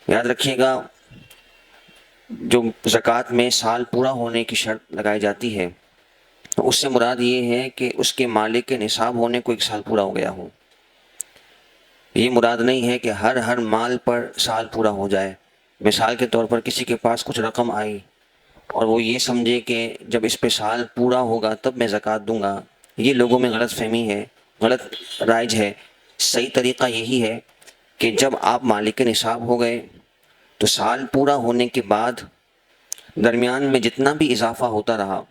یاد رکھیے گا، جو زکوٰۃ میں سال پورا ہونے کی شرط لگائی جاتی ہے تو اس سے مراد یہ ہے کہ اس کے مالک کے نصاب ہونے کو 1 سال پورا ہو گیا ہو۔ یہ مراد نہیں ہے کہ ہر مال پر سال پورا ہو جائے۔ مثال کے طور پر کسی کے پاس کچھ رقم آئی اور وہ یہ سمجھے کہ جب اس پہ سال پورا ہوگا تب میں زکوٰۃ دوں گا، یہ لوگوں میں غلط فہمی ہے، غلط رائج ہے۔ صحیح طریقہ یہی ہے کہ جب آپ مالک نصاب ہو گئے تو سال پورا ہونے کے بعد درمیان میں جتنا بھی اضافہ ہوتا رہا،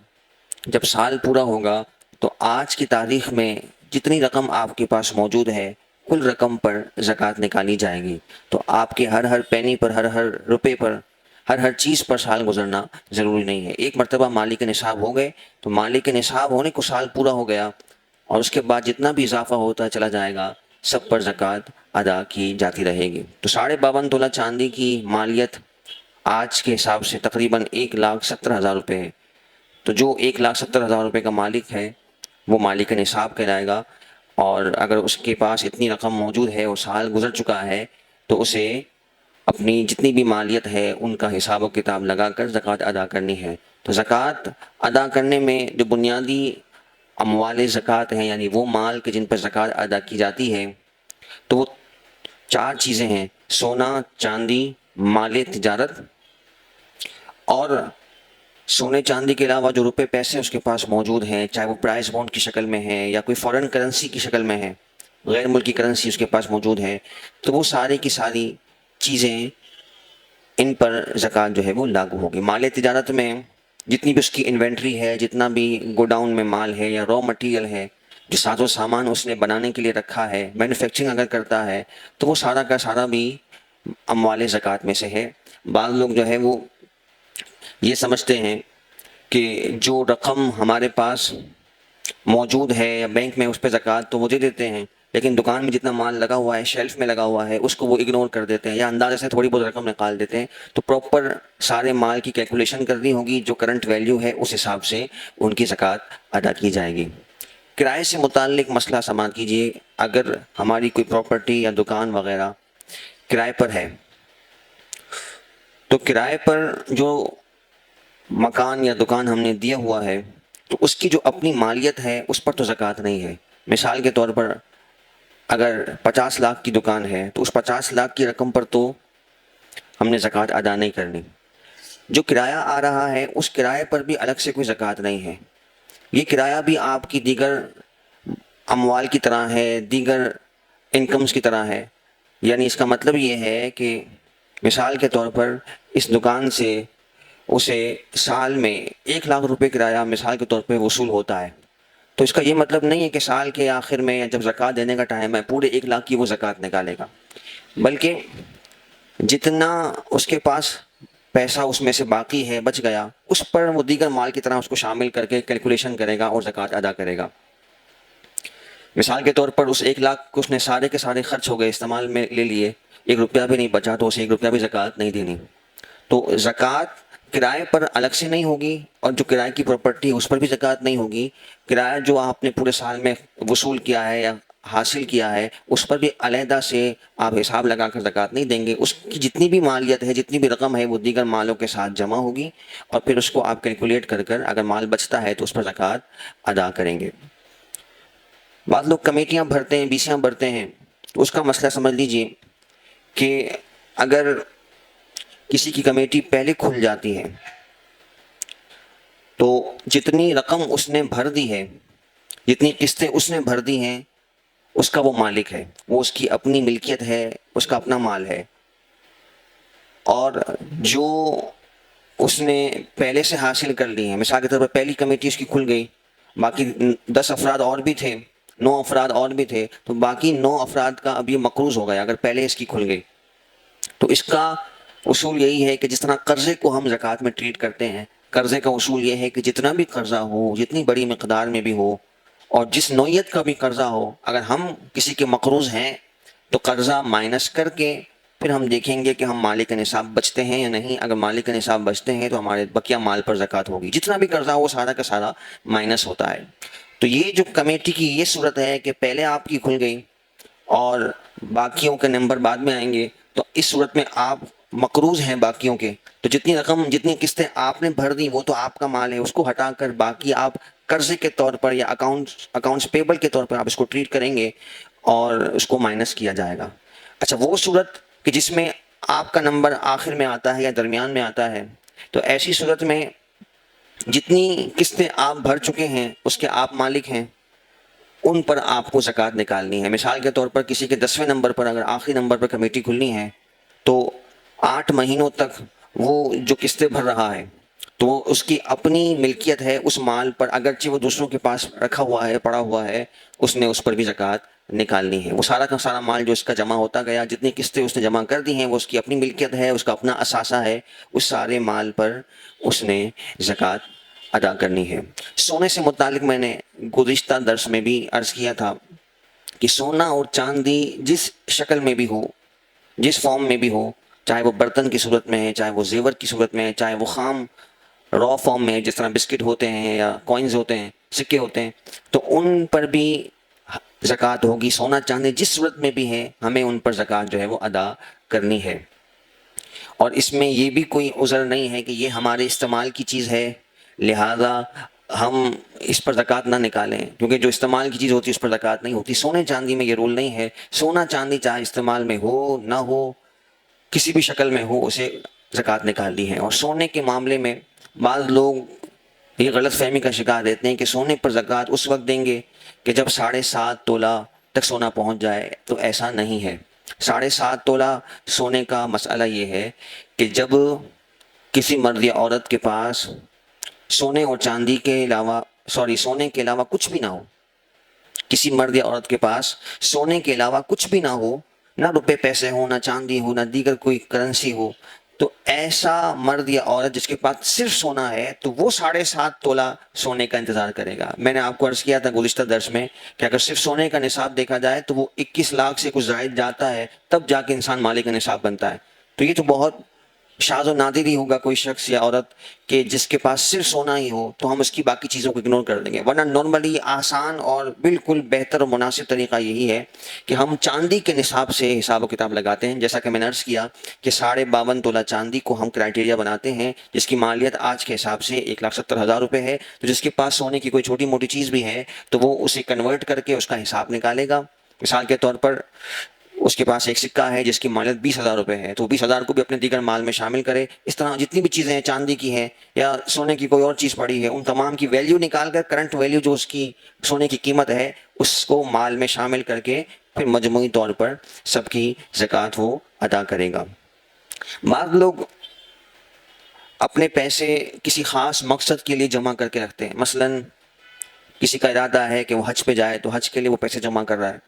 جب سال پورا ہوگا تو آج کی تاریخ میں جتنی رقم آپ کے پاس موجود ہے کل رقم پر زکوٰۃ نکالی جائے گی۔ تو آپ کے ہر پینی پر، ہر روپے پر، ہر چیز پر سال گزرنا ضروری نہیں ہے۔ ایک مرتبہ مالک نصاب ہو گئے تو مالک نصاب ہونے کو سال پورا ہو گیا، اور اس کے بعد جتنا بھی اضافہ ہوتا چلا جائے گا سب پر زکوٰۃ ادا کی جاتی رہے گی۔ تو 52.5 تولہ چاندی کی مالیت آج کے حساب سے تقریباً 1,70,000 روپے ہے۔ تو جو 1,70,000 روپے کا مالک ہے وہ مالک نصاب کہلائے گا، اور اگر اس کے پاس اتنی رقم موجود ہے اور سال گزر چکا ہے تو اسے اپنی جتنی بھی مالیت ہے ان کا حساب و کتاب لگا کر زکوٰۃ ادا کرنی ہے۔ تو زکوٰۃ ادا کرنے میں جو بنیادی اموال زکوٰۃ ہیں، یعنی وہ مال کہ جن پر زکوٰۃ ادا کی جاتی ہے، تو وہ 4 چیزیں ہیں: سونا، چاندی، مال تجارت، اور سونے چاندی کے علاوہ جو روپے پیسے اس کے پاس موجود ہیں، چاہے وہ پرائز بانڈ کی شکل میں ہے یا کوئی فورن کرنسی کی شکل میں ہے، غیر ملکی کرنسی اس کے پاس موجود ہے، تو وہ ساری کی ساری چیزیں، ان پر زکوٰۃ جو ہے وہ لاگو ہوگی۔ مال تجارت میں جتنی بھی اس کی انوینٹری ہے، جتنا بھی گوڈاؤن میں مال ہے یا را مٹیریل ہے، جو ساز و سامان اس نے بنانے کے لیے رکھا ہے، مینوفیکچرنگ اگر کرتا ہے تو وہ سارا کا سارا بھی اموال زکوٰۃ میں سے ہے۔ بعض لوگ جو ہے وہ یہ سمجھتے ہیں کہ جو رقم ہمارے پاس موجود ہے یا بینک میں اس پہ زکوٰۃ تو وہ دے دیتے ہیں، لیکن دکان میں جتنا مال لگا ہوا ہے، شیلف میں لگا ہوا ہے، اس کو وہ اگنور کر دیتے ہیں یا اندازے سے تھوڑی بہت رقم نکال دیتے ہیں۔ تو پراپر سارے مال کی کیلکولیشن کرنی ہوگی، جو کرنٹ ویلیو ہے اس حساب سے ان کی زکوٰۃ ادا کی جائے گی۔ کرائے سے متعلق مسئلہ سماعت کیجیے۔ اگر ہماری کوئی پراپرٹی یا دکان وغیرہ کرائے پر ہے تو کرائے پر جو مکان یا دکان ہم نے دیا ہوا ہے تو اس کی جو اپنی مالیت ہے اس پر تو زکوٰۃ نہیں ہے۔ مثال کے طور پر اگر 50 لاکھ کی دکان ہے تو اس 50 لاکھ کی رقم پر تو ہم نے زکوٰۃ ادا نہیں کرنی۔ جو کرایہ آ رہا ہے اس کرائے پر بھی الگ سے کوئی زکوٰۃ نہیں ہے۔ یہ کرایہ بھی آپ کی دیگر اموال کی طرح ہے، دیگر انکمز کی طرح ہے۔ یعنی اس کا مطلب یہ ہے کہ مثال کے طور پر اس دکان سے اسے سال میں 1 لاکھ روپے کرایہ مثال کے طور پہ وصول ہوتا ہے، تو اس کا یہ مطلب نہیں ہے کہ سال کے آخر میں جب زکوٰۃ دینے کا ٹائم ہے پورے 1 لاکھ کی وہ زکوٰۃ نکالے گا، بلکہ جتنا اس کے پاس پیسہ اس میں سے باقی ہے بچ گیا اس پر وہ دیگر مال کی طرح اس کو شامل کر کے کیلکولیشن کرے گا اور زکوٰۃ ادا کرے گا۔ مثال کے طور پر اس 1 لاکھ کو اس نے سارے کے سارے خرچ ہو گئے، استعمال میں لے لیے، 1 روپیہ بھی نہیں بچا تو اسے 1 روپیہ بھی زکوٰۃ نہیں دینی۔ تو زکوٰۃ کرائے پر الگ سے نہیں ہوگی، اور جو کرائے کی پراپرٹی ہے اس پر بھی زکوٰۃ نہیں ہوگی۔ کرایہ جو آپ نے پورے سال میں وصول کیا ہے یا حاصل کیا ہے اس پر بھی علیحدہ سے آپ حساب لگا کر زکوٰۃ نہیں دیں گے۔ اس کی جتنی بھی مالیت ہے، جتنی بھی رقم ہے وہ دیگر مالوں کے ساتھ جمع ہوگی، اور پھر اس کو آپ کیلکولیٹ کر کر اگر مال بچتا ہے تو اس پر زکوٰۃ ادا کریں گے۔ بعض لوگ کمیٹیاں بھرتے ہیں، بیسیاں بھرتے ہیں، تو اس کا مسئلہ سمجھ لیجئے کہ اگر کسی کی کمیٹی پہلے کھل جاتی ہے تو جتنی رقم اس نے بھر دی ہے، جتنی قسطیں اس نے بھر دی ہیں، اس کا وہ مالک ہے، وہ اس کی اپنی ملکیت ہے، اس کا اپنا مال ہے۔ اور جو اس نے پہلے سے حاصل کر لی ہیں، مثال کے طور پر پہلی کمیٹی اس کی کھل گئی، باقی 10 افراد اور بھی تھے، 9 افراد اور بھی تھے، تو باقی 9 افراد کا اب یہ مقروض ہو گیا اگر پہلے اس کی کھل گئی۔ تو اس کا اصول یہی ہے کہ جس طرح قرضے کو ہم زکوٰۃ میں ٹریٹ کرتے ہیں، قرضے کا اصول یہ ہے کہ جتنا بھی قرضہ ہو، جتنی بڑی مقدار میں بھی ہو، اور جس نوعیت کا بھی قرضہ ہو، اگر ہم کسی کے مقروض ہیں تو قرضہ مائنس کر کے پھر ہم دیکھیں گے کہ ہم مالک نصاب بچتے ہیں یا نہیں۔ اگر مالک نصاب بچتے ہیں تو ہمارے بقیہ مال پر زکوٰۃ ہوگی، جتنا بھی قرضہ ہو وہ سارا کا سارا مائنس ہوتا ہے۔ تو یہ جو کمیٹی کی یہ صورت ہے کہ پہلے آپ کی کھل گئی اور باقیوں کے نمبر بعد میں آئیں گے، تو اس صورت میں آپ مقروض ہیں باقیوں کے، تو جتنی رقم جتنی قسطیں آپ نے بھر دی وہ تو آپ کا مال ہے، اس کو ہٹا کر باقی آپ قرضے کے طور پر یا اکاؤنٹس پیبل کے طور پر آپ اس کو ٹریٹ کریں گے اور اس کو مائنس کیا جائے گا۔ اچھا، وہ صورت کہ جس میں آپ کا نمبر آخر میں آتا ہے یا درمیان میں آتا ہے، تو ایسی صورت میں جتنی قسطیں آپ بھر چکے ہیں اس کے آپ مالک ہیں، ان پر آپ کو زکوٰۃ نکالنی ہے۔ مثال کے طور پر کسی کے 10ویں نمبر پر اگر آخری نمبر پر کمیٹی کھلنی ہے تو 8 مہینوں تک وہ جو قسطیں بھر رہا ہے تو اس کی اپنی ملکیت ہے اس مال پر، اگرچہ وہ دوسروں کے پاس رکھا ہوا ہے، پڑا ہوا ہے، اس نے اس پر بھی زکوٰۃ نکالنی ہے۔ وہ سارا کا سارا مال جو اس کا جمع ہوتا گیا، جتنی قسطیں اس نے جمع کر دی ہیں، وہ اس کی اپنی ملکیت ہے، اس کا اپنا اثاثہ ہے، اس سارے مال پر اس نے زکوٰۃ ادا کرنی ہے۔ سونے سے متعلق میں نے گزشتہ درس میں بھی عرض کیا تھا کہ سونا اور چاندی جس شکل میں بھی ہو، جس فارم میں بھی ہو، چاہے وہ برتن کی صورت میں ہے، چاہے وہ زیور کی صورت میں ہے، چاہے وہ خام را فارم میں ہے، جس طرح بسکٹ ہوتے ہیں یا کوائنز ہوتے ہیں، سکے ہوتے ہیں، تو ان پر بھی زکوٰۃ ہوگی۔ سونا چاندی جس صورت میں بھی ہے ہمیں ان پر زکوٰۃ جو ہے وہ ادا کرنی ہے۔ اور اس میں یہ بھی کوئی عذر نہیں ہے کہ یہ ہمارے استعمال کی چیز ہے لہذا ہم اس پر زکوٰۃ نہ نکالیں، کیونکہ جو استعمال کی چیز ہوتی ہے اس پر زکوٰۃ نہیں ہوتی۔ سونے چاندی میں یہ رول نہیں ہے، سونا چاندی چاہے استعمال میں ہو نہ ہو، کسی بھی شکل میں ہو، اسے زکوٰۃ نکالنی ہے۔ اور سونے کے معاملے میں بعض لوگ یہ غلط فہمی کا شکار رہتے ہیں کہ سونے پر زکوٰۃ اس وقت دیں گے کہ جب 7.5 تولہ تک سونا پہنچ جائے، تو ایسا نہیں ہے۔ 7.5 تولہ سونے کا مسئلہ یہ ہے کہ جب کسی مرد یا عورت کے پاس سونے اور چاندی کے علاوہ سونے کے علاوہ کچھ بھی نہ ہو، کسی مرد یا عورت کے پاس سونے کے علاوہ کچھ بھی نہ ہو، نہ روپے پیسے ہو، نہ چاندی ہو، نہ دیگر کوئی کرنسی ہو، تو ایسا مرد یا عورت جس کے پاس صرف سونا ہے تو وہ 7.5 تولہ سونے کا انتظار کرے گا۔ میں نے آپ کو عرض کیا تھا گزشتہ درس میں کہ اگر صرف سونے کا نصاب دیکھا جائے تو وہ 21 لاکھ سے کچھ زائد جاتا ہے، تب جا کے انسان مالک نصاب بنتا ہے۔ تو یہ تو بہت شاذ و نادر ہی ہوگا کوئی شخص یا عورت کہ جس کے پاس صرف سونا ہی ہو، تو ہم اس کی باقی چیزوں کو اگنور کر دیں گے۔ ورنہ نارملی آسان اور بالکل بہتر اور مناسب طریقہ یہی ہے کہ ہم چاندی کے نصاب سے حساب و کتاب لگاتے ہیں۔ جیسا کہ میں نے عرض کیا کہ 52.5 تولہ چاندی کو ہم کرائٹیریا بناتے ہیں، جس کی مالیت آج کے حساب سے 1,70,000 روپے ہے۔ تو جس کے پاس سونے کی کوئی چھوٹی موٹی چیز بھی ہے تو وہ اسے کنورٹ کر کے اس کا حساب نکالے گا۔ مثال کے طور پر اس کے پاس ایک سکہ ہے جس کی مالیت 20,000 روپے ہے، تو 20,000 کو بھی اپنے دیگر مال میں شامل کرے۔ اس طرح جتنی بھی چیزیں چاندی کی ہیں یا سونے کی کوئی اور چیز پڑی ہے، ان تمام کی ویلیو نکال کر کرنٹ ویلیو جو اس کی سونے کی قیمت ہے اس کو مال میں شامل کر کے پھر مجموعی طور پر سب کی زکوٰۃ وہ ادا کرے گا۔ بعض لوگ اپنے پیسے کسی خاص مقصد کے لیے جمع کر کے رکھتے ہیں، مثلاً کسی کا ارادہ ہے کہ وہ حج پہ جائے تو حج کے لیے وہ پیسے جمع کر رہا ہے،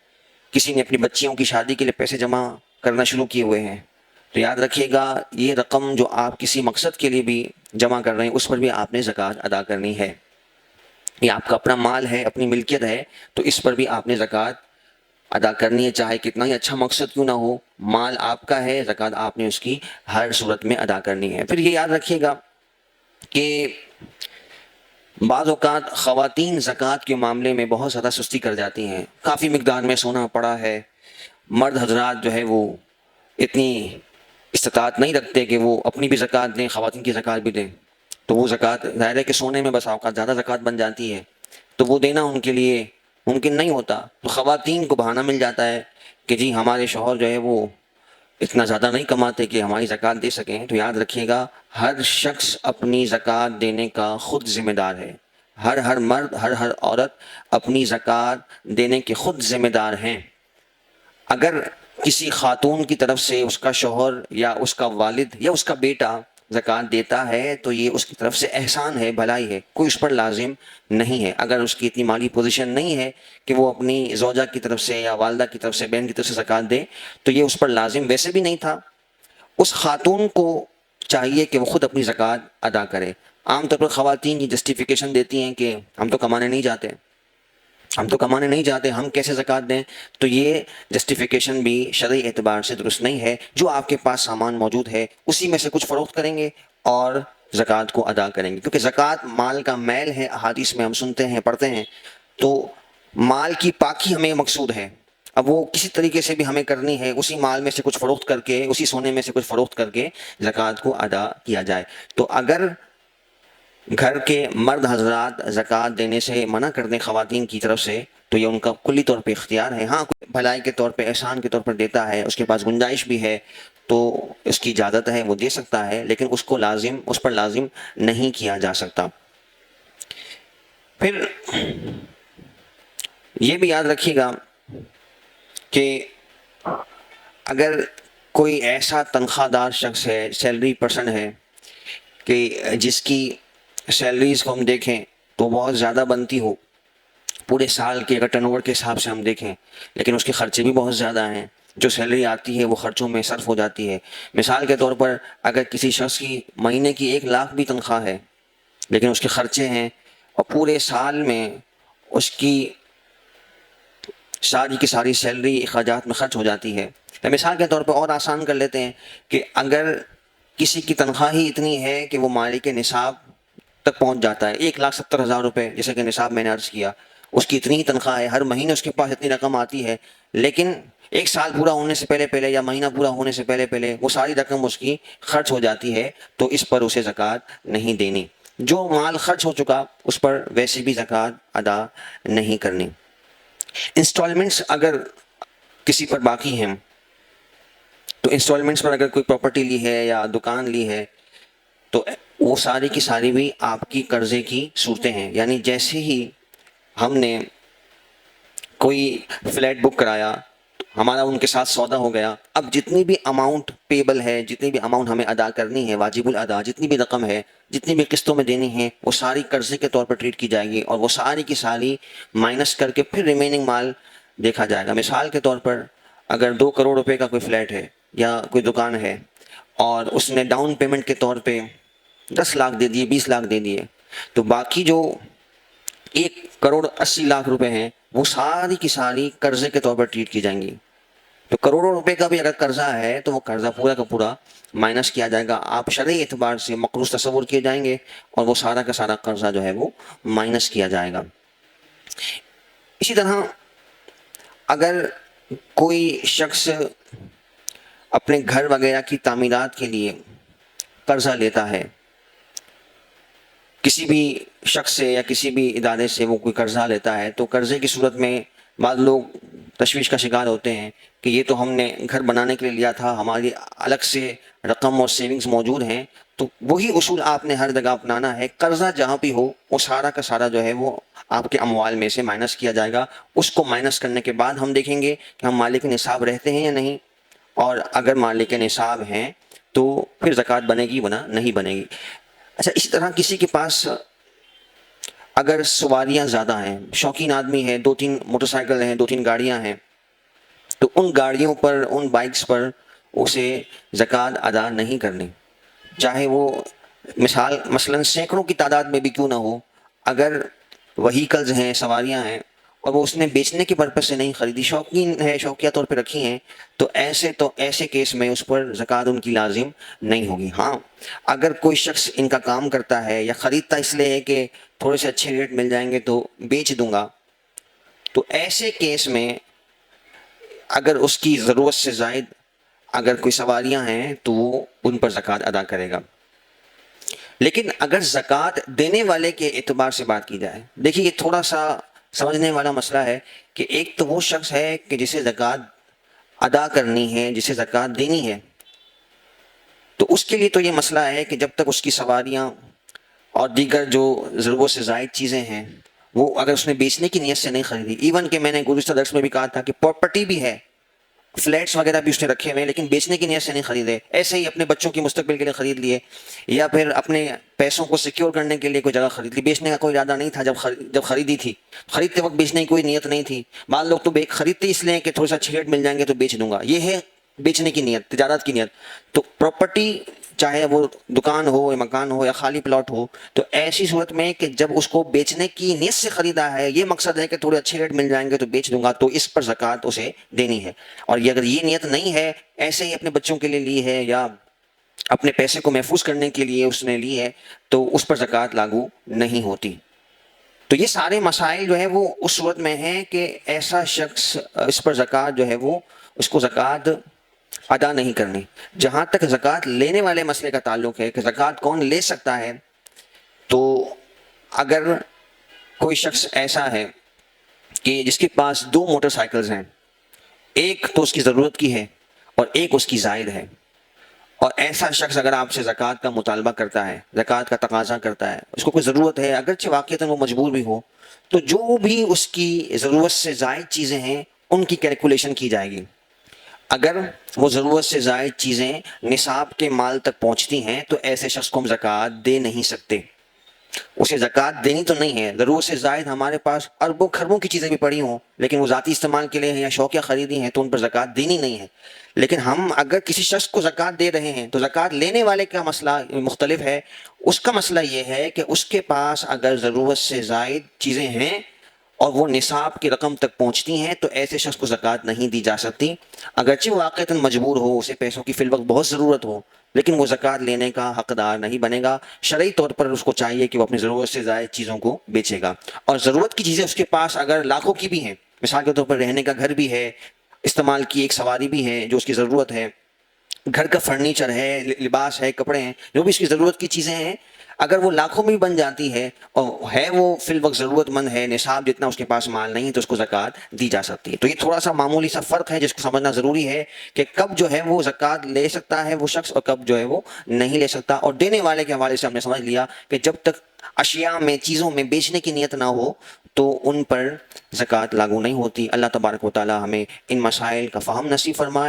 کسی نے اپنی بچیوں کی شادی کے لیے پیسے جمع کرنا شروع کیے ہوئے ہیں، تو یاد رکھیے گا یہ رقم جو آپ کسی مقصد کے لیے بھی جمع کر رہے ہیں اس پر بھی آپ نے زکوٰۃ ادا کرنی ہے۔ یہ آپ کا اپنا مال ہے، اپنی ملکیت ہے، تو اس پر بھی آپ نے زکوٰۃ ادا کرنی ہے، چاہے کتنا ہی اچھا مقصد کیوں نہ ہو، مال آپ کا ہے، زکوٰۃ آپ نے اس کی ہر صورت میں ادا کرنی ہے۔ پھر یہ یاد رکھیے گا کہ بعض اوقات خواتین زکوٰۃ کے معاملے میں بہت زیادہ سستی کر جاتی ہیں، کافی مقدار میں سونا پڑا ہے، مرد حضرات جو ہے وہ اتنی استطاعت نہیں رکھتے کہ وہ اپنی بھی زکوٰۃ دیں، خواتین کی زکوٰۃ بھی دیں، تو وہ زکوٰۃ ظاہر ہے کہ سونے میں بس اوقات زیادہ زکوٰۃ بن جاتی ہے، تو وہ دینا ان کے لیے ممکن نہیں ہوتا، تو خواتین کو بہانہ مل جاتا ہے کہ جی ہمارے شوہر جو ہے وہ اتنا زیادہ نہیں کماتے کہ ہماری زکوٰۃ دے سکیں۔ تو یاد رکھیے گا ہر شخص اپنی زکوٰۃ دینے کا خود ذمہ دار ہے، ہر مرد ہر عورت اپنی زکوٰۃ دینے کے خود ذمہ دار ہیں۔ اگر کسی خاتون کی طرف سے اس کا شوہر یا اس کا والد یا اس کا بیٹا زکوٰۃ دیتا ہے تو یہ اس کی طرف سے احسان ہے، بھلائی ہے، کوئی اس پر لازم نہیں ہے۔ اگر اس کی اتنی مالی پوزیشن نہیں ہے کہ وہ اپنی زوجہ کی طرف سے یا والدہ کی طرف سے، بہن کی طرف سے زکوٰۃ دے تو یہ اس پر لازم ویسے بھی نہیں تھا۔ اس خاتون کو چاہیے کہ وہ خود اپنی زکوٰۃ ادا کرے۔ عام طور پر خواتین یہ جسٹیفیکیشن دیتی ہیں کہ ہم تو کمانے نہیں جاتے، ہم کیسے زکوٰۃ دیں؟ تو یہ جسٹیفیکیشن بھی شرعی اعتبار سے درست نہیں ہے۔ جو آپ کے پاس سامان موجود ہے اسی میں سے کچھ فروخت کریں گے اور زکوٰۃ کو ادا کریں گے، کیونکہ زکوٰۃ مال کا میل ہے، احادیث میں ہم سنتے ہیں، پڑھتے ہیں، تو مال کی پاکی ہمیں مقصود ہے۔ اب وہ کسی طریقے سے بھی ہمیں کرنی ہے، اسی مال میں سے کچھ فروخت کر کے، اسی سونے میں سے کچھ فروخت کر کے زکوٰۃ کو ادا کیا جائے۔ تو اگر گھر کے مرد حضرات زکوٰۃ دینے سے منع کر دیں خواتین کی طرف سے تو یہ ان کا کلی طور پہ اختیار ہے۔ ہاں کوئی بھلائی کے طور پہ، احسان کے طور پر دیتا ہے، اس کے پاس گنجائش بھی ہے تو اس کی اجازت ہے، وہ دے سکتا ہے، لیکن اس پر لازم نہیں کیا جا سکتا۔ پھر یہ بھی یاد رکھیے گا کہ اگر کوئی ایسا تنخواہ دار شخص ہے، سیلری پرسن ہے کہ جس کی سیلریز کو ہم دیکھیں تو بہت زیادہ بنتی ہو، پورے سال کے اگر ٹرن اوور کے حساب سے ہم دیکھیں، لیکن اس کے خرچے بھی بہت زیادہ ہیں، جو سیلری آتی ہے وہ خرچوں میں صرف ہو جاتی ہے۔ مثال کے طور پر اگر کسی شخص کی مہینے کی 1 لاکھ بھی تنخواہ ہے لیکن اس کے خرچے ہیں اور پورے سال میں اس کی ساری کی ساری سیلری اخراجات میں خرچ ہو جاتی ہے۔ مثال کے طور پر اور آسان کر لیتے ہیں کہ اگر کسی کی تنخواہ ہی اتنی ہے کہ وہ مالک نصاب تک پہنچ جاتا ہے، 1,70,000 روپے جیسے کہ نصاب میں نے عرض کیا، اس کی اتنی ہی تنخواہ ہے، ہر مہینے اس کے پاس اتنی رقم آتی ہے، لیکن 1 سال پورا ہونے سے پہلے یا مہینہ پورا ہونے سے پہلے وہ ساری رقم اس کی خرچ ہو جاتی ہے، تو اس پر اسے زکوٰۃ نہیں دینی۔ جو مال خرچ ہو چکا اس پر ویسے بھی زکوٰۃ ادا نہیں کرنی۔ انسٹالمنٹس اگر کسی پر باقی ہیں تو انسٹالمنٹس پر اگر کوئی پراپرٹی لی ہے یا دکان لی ہے تو وہ ساری کی ساری بھی آپ کی قرضے کی صورتیں ہیں، یعنی جیسے ہی ہم نے کوئی فلیٹ بک کرایا، ہمارا ان کے ساتھ سودا ہو گیا، اب جتنی بھی اماؤنٹ پیبل ہے، جتنی بھی اماؤنٹ ہمیں ادا کرنی ہے، واجب الادا جتنی بھی رقم ہے، جتنی بھی قسطوں میں دینی ہے، وہ ساری قرضے کے طور پر ٹریٹ کی جائے گی اور وہ ساری کی ساری مائنس کر کے پھر ریمیننگ مال دیکھا جائے گا۔ مثال کے طور پر اگر 2 کروڑ روپے کا کوئی فلیٹ ہے یا کوئی دکان ہے اور اس نے ڈاؤن پیمنٹ کے طور پہ 10 لاکھ دے دیے، 20 لاکھ دے دیے، تو باقی جو 1,80,00,000 روپے ہیں وہ ساری کی ساری قرضے کے طور پر ٹریٹ کی جائیں گی۔ تو کروڑوں روپے کا بھی اگر قرضہ ہے تو وہ قرضہ پورا کا پورا مائنس کیا جائے گا، آپ شرعی اعتبار سے مقروض تصور کیے جائیں گے اور وہ سارا کا سارا قرضہ جو ہے وہ مائنس کیا جائے گا۔ اسی طرح اگر کوئی شخص اپنے گھر وغیرہ کی تعمیرات کے لیے قرضہ لیتا ہے، کسی بھی شخص سے یا کسی بھی ادارے سے وہ کوئی قرضہ لیتا ہے، تو قرضے کی صورت میں بعض لوگ تشویش کا شکار ہوتے ہیں کہ یہ تو ہم نے گھر بنانے کے لیے لیا تھا، ہماری الگ سے رقم اور سیونگز موجود ہیں۔ تو وہی اصول آپ نے ہر جگہ اپنانا ہے، قرضہ جہاں بھی ہو وہ سارا کا سارا جو ہے وہ آپ کے اموال میں سے مائنس کیا جائے گا۔ اس کو مائنس کرنے کے بعد ہم دیکھیں گے کہ ہم مالک نصاب رہتے ہیں یا نہیں، اور اگر مالک نصاب ہیں تو پھر زکوٰۃ بنے گی ورنہ نہیں بنے گی۔ اچھا، اسی طرح کسی کے پاس اگر سواریاں زیادہ ہیں، شوقین آدمی ہے، 2-3 موٹر سائیکل ہیں، 2-3 گاڑیاں ہیں، تو ان گاڑیوں پر، ان بائکس پر اسے زکوٰۃ ادا نہیں کرنی، چاہے وہ مثلاً سینکڑوں کی تعداد میں بھی کیوں نہ ہو۔ اگر وہیکلز ہیں، سواریاں ہیں، اور وہ اس نے بیچنے کے پرپس سے نہیں خریدی، شوقین ہے، شوقیہ طور پہ رکھی ہیں، تو ایسے کیس میں اس پر زکوٰۃ ان کی لازم نہیں ہوگی۔ ہاں اگر کوئی شخص ان کا کام کرتا ہے یا خریدتا اس لیے ہے کہ تھوڑے سے اچھے ریٹ مل جائیں گے تو بیچ دوں گا، تو ایسے کیس میں اگر اس کی ضرورت سے زائد اگر کوئی سواریاں ہیں تو وہ ان پر زکوٰۃ ادا کرے گا۔ لیکن اگر زکوٰۃ دینے والے کے اعتبار سے بات کی جائے، دیکھیے یہ تھوڑا سا سمجھنے والا مسئلہ ہے کہ ایک تو وہ شخص ہے کہ جسے زکوٰۃ ادا کرنی ہے، جسے زکوٰۃ دینی ہے، تو اس کے لیے تو یہ مسئلہ ہے کہ جب تک اس کی سواریاں اور دیگر جو ضرورت سے زائد چیزیں ہیں وہ اگر اس نے بیچنے کی نیت سے نہیں خریدی، ایون کہ میں نے گزشتہ درس میں بھی کہا تھا کہ پراپرٹی بھی ہے، فلیٹس وغیرہ بھی اس نے رکھے ہوئے ہیں لیکن بیچنے کی نیت سے نہیں خریدے، ایسے ہی اپنے بچوں کی مستقبل کے لیے خرید لیے، یا پھر اپنے پیسوں کو سیکیور کرنے کے لیے کوئی جگہ خرید لی، بیچنے کا کوئی ارادہ نہیں تھا جب خریدی تھی، خریدتے وقت بیچنے کی کوئی نیت نہیں تھی۔ بعض لوگ تو خریدتے اس لیے کہ تھوڑا سا اچھے ریٹ مل جائیں گے تو بیچ دوں گا، یہ ہے بیچنے کی نیت، تجارت کی نیت۔ تو پراپرٹی چاہے وہ دکان ہو یا مکان ہو یا خالی پلاٹ ہو، تو ایسی صورت میں کہ جب اس کو بیچنے کی نیت سے خریدا ہے، یہ مقصد ہے کہ تھوڑے اچھے ریٹ مل جائیں گے تو بیچ دوں گا، تو اس پر زکوٰۃ اسے دینی ہے۔ اور یہ اگر یہ نیت نہیں ہے، ایسے ہی اپنے بچوں کے لیے لی ہے یا اپنے پیسے کو محفوظ کرنے کے لیے اس نے لی ہے، تو اس پر زکوٰۃ لاگو نہیں ہوتی۔ تو یہ سارے مسائل جو ہے وہ اس صورت میں ہیں کہ ایسا شخص اس پر زکوٰۃ جو ہے وہ اس کو زکوٰۃ ادا نہیں کرنی۔ جہاں تک زکوٰۃ لینے والے مسئلے کا تعلق ہے کہ زکوٰۃ کون لے سکتا ہے، تو اگر کوئی شخص ایسا ہے کہ جس کے پاس 2 موٹر سائیکلز ہیں، ایک تو اس کی ضرورت کی ہے اور ایک اس کی زائد ہے، اور ایسا شخص اگر آپ سے زکوٰۃ کا مطالبہ کرتا ہے، زکوٰۃ کا تقاضا کرتا ہے، اس کو کوئی ضرورت ہے، اگرچہ واقعتاً وہ مجبور بھی ہو، تو جو بھی اس کی ضرورت سے زائد چیزیں ہیں ان کی کیلکولیشن کی جائے گی۔ اگر وہ ضرورت سے زائد چیزیں نصاب کے مال تک پہنچتی ہیں تو ایسے شخص کو ہم زکوٰۃ دے نہیں سکتے۔ اسے زکوٰۃ دینی تو نہیں ہے، ضرورت سے زائد ہمارے پاس اربوں خربوں کی چیزیں بھی پڑی ہوں لیکن وہ ذاتی استعمال کے لیے ہیں یا شوقیہ خریدی ہیں تو ان پر زکوٰۃ دینی نہیں ہے۔ لیکن ہم اگر کسی شخص کو زکوٰۃ دے رہے ہیں تو زکوٰۃ لینے والے کا مسئلہ مختلف ہے۔ اس کا مسئلہ یہ ہے کہ اس کے پاس اگر ضرورت سے زائد چیزیں ہیں اور وہ نصاب کی رقم تک پہنچتی ہیں تو ایسے شخص کو زکوٰۃ نہیں دی جا سکتی، اگرچہ واقعتاً مجبور ہو، اسے پیسوں کی فی الوقت بہت ضرورت ہو، لیکن وہ زکوٰۃ لینے کا حقدار نہیں بنے گا۔ شرعی طور پر اس کو چاہیے کہ وہ اپنی ضرورت سے زائد چیزوں کو بیچے گا، اور ضرورت کی چیزیں اس کے پاس اگر لاکھوں کی بھی ہیں، مثال کے طور پر رہنے کا گھر بھی ہے، استعمال کی ایک سواری بھی ہے جو اس کی ضرورت ہے، گھر کا فرنیچر ہے، لباس ہے، کپڑے ہیں، جو بھی اس کی ضرورت کی چیزیں ہیں، اگر وہ لاکھوں میں بھی بن جاتی ہے اور ہے وہ فی الوقت ضرورت مند ہے، نصاب جتنا اس کے پاس مال نہیں ہے، تو اس کو زکوٰۃ دی جا سکتی ہے۔ تو یہ تھوڑا سا معمولی سا فرق ہے جس کو سمجھنا ضروری ہے کہ کب جو ہے وہ زکوٰۃ لے سکتا ہے وہ شخص اور کب جو ہے وہ نہیں لے سکتا۔ اور دینے والے کے حوالے سے ہم نے سمجھ لیا کہ جب تک اشیاء میں، چیزوں میں بیچنے کی نیت نہ ہو تو ان پر زکوٰۃ لاگو نہیں ہوتی۔ اللہ تبارک و تعالی ہمیں ان مسائل کا فہم نصیب فرمائے۔